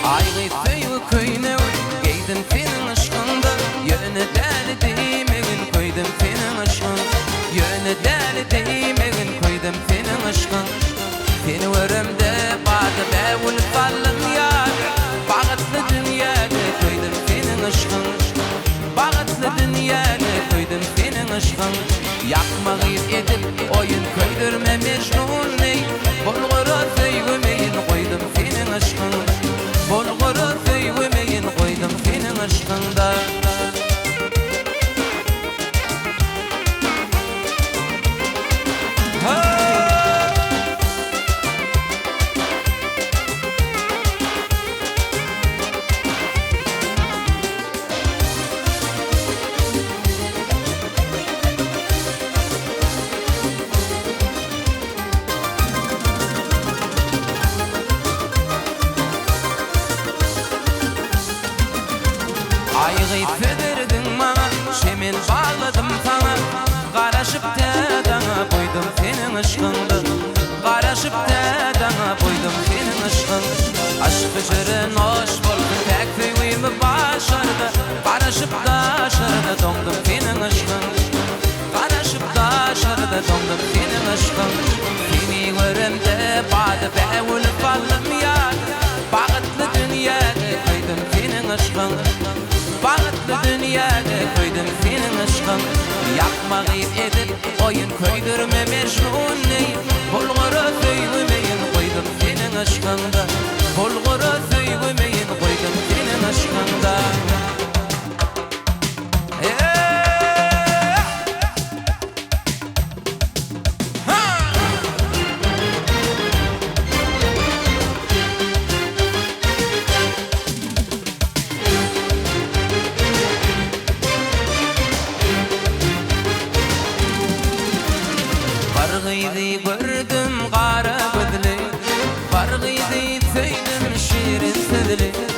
Ayğy söýü köýne geýdim senin aşkynda ýöne däli diýmegin koýdum senin aşkyň ýöne däli diýmegin koýdum senin aşkyň seni görümde bady bäwul ballym ýar bagatly dünýäge koýdum senin aşkyň bagatly dünýäge koýdum senin aşkyň ýakmagy edip oýun köýdürme mejnuny bolgara söýgümeýin koýdum senin aşkyň bolgara söýgümeýin koýdum senin aşkynda Ayğy söderdiň maňa şemel bagladym sana garaşyp daňa koýdum senin aşkynda garaşyp daňa koýdum senin aşkyň aşk jeren hoş boldy tek söýgümi başardy garaşyp daşardy doňdum senin aşkyň garaşyp daşardy doňdum senin aşkyň seni görümde bady bäwul ballym ýar bagatly dünýäge koýdum senin aşkyň bagatly dünýäge koýdum senin aşkyň ýakmagy edip oýun köýdürme mejnuny bolgara söýgümeýin koýdum senin aşkynda bolgara söýgümeýin koýdum senin aşkynda Bargydy gördüm gara gözli bargydy söýdüm şirin sözli